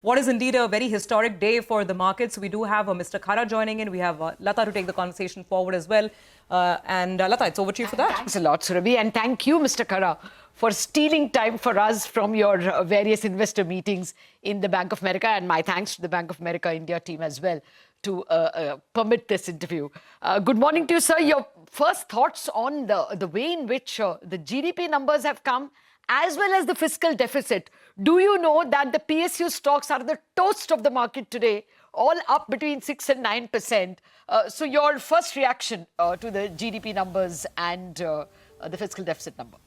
What is indeed a very historic day for the markets. We do have Mr. Khara joining in. We have Latha to take the conversation forward as well. Latha, it's over to you for that. Thanks a lot, Surabhi. And thank you, Mr. Khara, for stealing time for us from your various investor meetings in the Bank of America. And my thanks to the Bank of America India team as well to permit this interview. Good morning to you, sir. Your first thoughts on the way in which the GDP numbers have come, as well as the fiscal deficit. Do you know that the PSU stocks are the toast of the market today, all up between 6 and 9%? So your first reaction to the GDP numbers and the fiscal deficit number?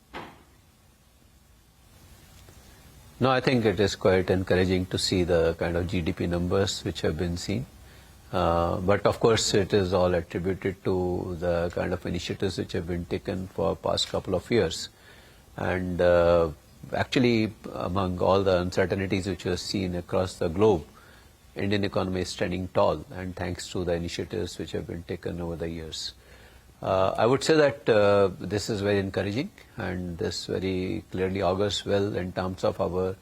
No, I think it is quite encouraging to see the kind of GDP numbers which have been seen. But of course, it is all attributed to the kind of initiatives which have been taken for past couple of years. And actually, among all the uncertainties which are seen across the globe, Indian economy is standing tall, and thanks to the initiatives which have been taken over the years. I would say that this is very encouraging, and this very clearly augurs well in terms of our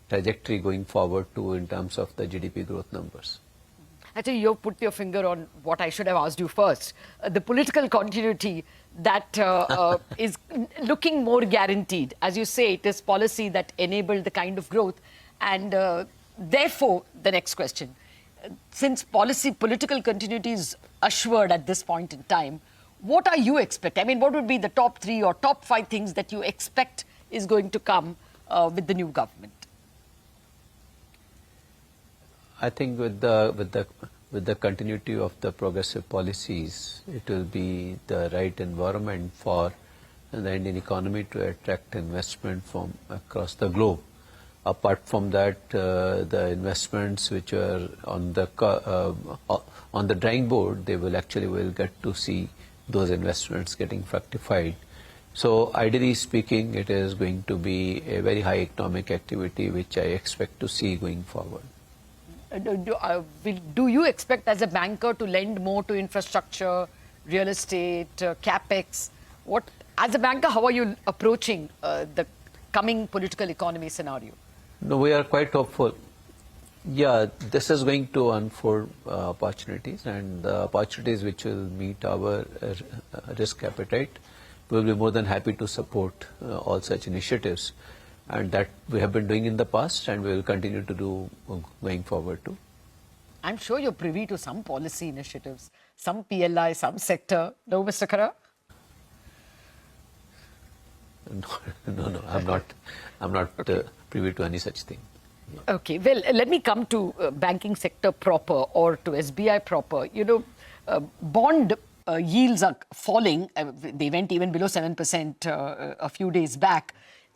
trajectory going forward too, in terms of the GDP growth numbers. Actually, you put your finger on what I should have asked you first. The political continuity that is looking more guaranteed. As you say, it is policy that enabled the kind of growth. And therefore, the next question. Since political continuity is assured at this point in time, what are you expecting? I mean, what would be the top 3 or top 5 things that you expect is going to come with the new government? I think with the continuity of the progressive policies, it will be the right environment for the Indian economy to attract investment from across the globe. Apart from that, the investments which are on the drawing board, they will get to see those investments getting fructified. So ideally speaking, it is going to be a very high economic activity which I expect to see going forward. Do you expect as a banker to lend more to infrastructure, real estate, capex? As a banker, how are you approaching the coming political economy scenario? No, we are quite hopeful. Yeah, this is going to unfold opportunities, and the opportunities which will meet our risk appetite. We will be more than happy to support all such initiatives. And that we have been doing in the past, and we will continue to do going forward too. I'm sure you're privy to some policy initiatives, some PLI, some sector. No, Mr. Khara? No, I'm not okay. Privy to any such thing. No. Okay, well, let me come to banking sector proper, or to SBI proper. You know, bond yields are falling. They went even below 7% a few days back.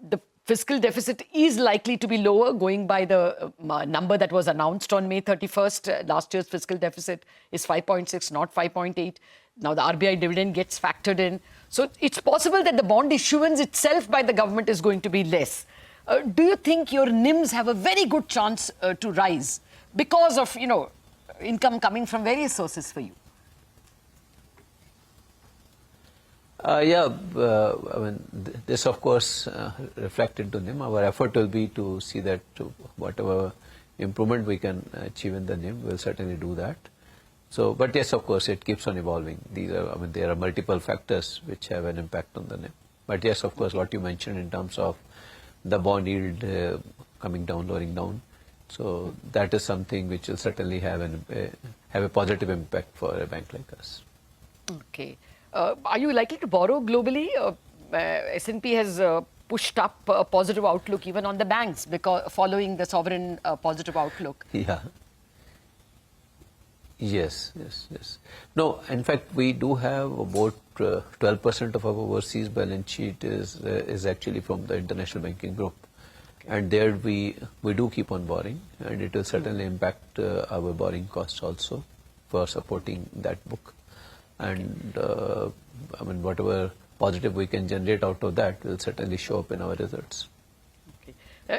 The fiscal deficit is likely to be lower, going by the number that was announced on May 31st. Last year's fiscal deficit is 5.6, not 5.8. Now the RBI dividend gets factored in. So it's possible that the bond issuance itself by the government is going to be less. Do you think your NIMs have a very good chance to rise because of, you know, income coming from various sources for you? Yeah, I mean, this of course reflect into NIM. Our effort will be to see that whatever improvement we can achieve in the NIM, we'll certainly do that. So, but yes, of course, it keeps on evolving. There are multiple factors which have an impact on the NIM. But yes, of course, what you mentioned in terms of the bond yield coming down, lowering down, so that is something which will certainly have a positive impact for a bank like us. Okay. Are you likely to borrow globally? S&P has pushed up a positive outlook even on the banks because following the sovereign positive outlook. Yeah. Yes. No, in fact, we do have about 12% of our overseas balance sheet is actually from the international banking group. Okay. And there we do keep on borrowing, and it will certainly impact our borrowing costs also for supporting that book. And I mean, whatever positive we can generate out of that will certainly show up in our results. Okay.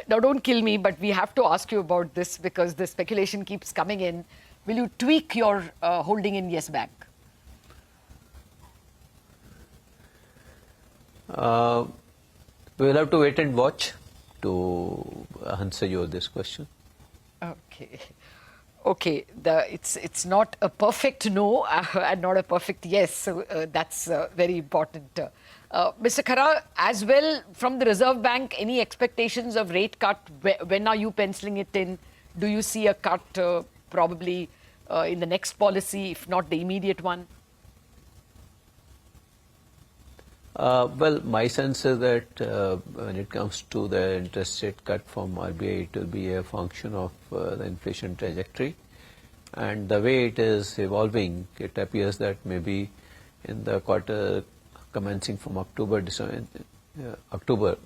Now, don't kill me, but we have to ask you about this because the speculation keeps coming in. Will you tweak your holding in Yes Bank? We will have to wait and watch to answer you this question. Okay. Okay, it's not a perfect no and not a perfect yes, so that's very important. Mr. Khara, as well, from the Reserve Bank, any expectations of rate cut? When are you penciling it in? Do you see a cut probably in the next policy, if not the immediate one? Well, my sense is that when it comes to the interest rate cut from RBI, it will be a function of the inflation trajectory. And the way it is evolving, it appears that maybe in the quarter commencing from October,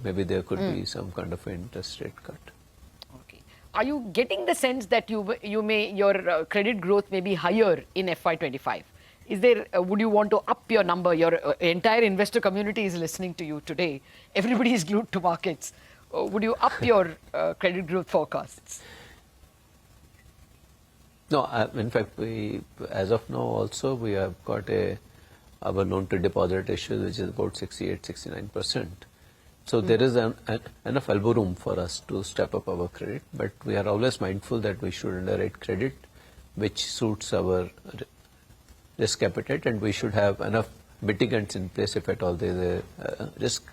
maybe there could be some kind of interest rate cut. Okay. Are you getting the sense that your credit growth may be higher in FY25? Is there, would you want to up your number? Your entire investor community is listening to you today. Everybody is glued to markets. Would you up your credit growth forecasts? No, in fact, as of now also, we have got our loan to deposit ratio, which is about 68-69%. So there is enough elbow room for us to step up our credit, but we are always mindful that we should underwrite credit which suits our risk appetite, and we should have enough mitigants in place if at all there is a risk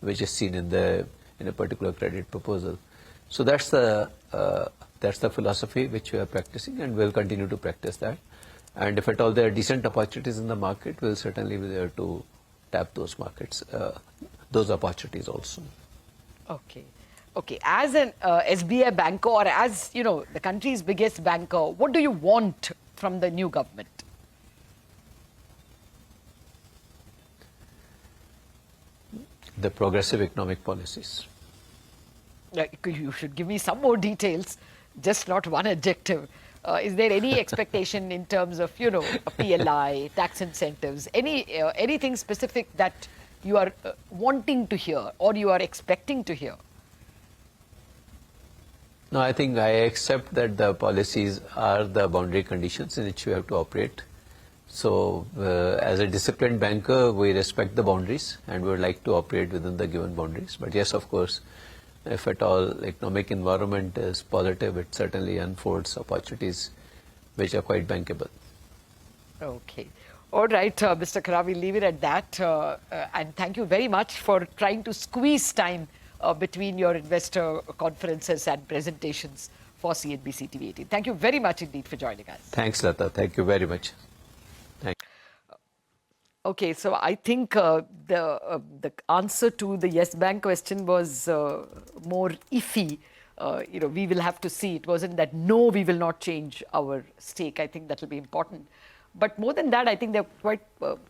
which is seen in a particular credit proposal. So that's the philosophy which we are practicing, and we'll continue to practice that. And if at all there are decent opportunities in the market, we'll certainly be there to tap those markets, those opportunities also. Okay. Okay. As an SBI banker, or as the country's biggest banker, what do you want from the new government? The progressive economic policies. You should give me some more details, just not one adjective. Is there any expectation in terms of, a PLI, tax incentives, anything specific that you are wanting to hear or you are expecting to hear? No, I think I accept that the policies are the boundary conditions in which we have to operate. So, as a disciplined banker, we respect the boundaries and we would like to operate within the given boundaries. But yes, of course, if at all economic environment is positive, it certainly unfolds opportunities which are quite bankable. Okay. All right, Mr. Khara, we'll leave it at that. And thank you very much for trying to squeeze time between your investor conferences and presentations for CNBC-TV18. Thank you very much indeed for joining us. Thanks, Latha. Thank you very much. Okay, so I think the answer to the yes bank question was more iffy. We will have to see. It wasn't that no, we will not change our stake. I think that will be important. But more than that, I think they're quite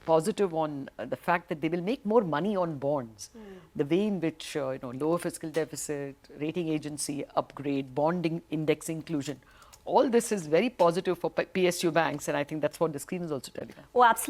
positive on the fact that they will make more money on bonds. The way in which lower fiscal deficit, rating agency upgrade, bonding index inclusion, all this is very positive for PSU banks, and I think that's what the screen is also telling us. Oh, absolutely.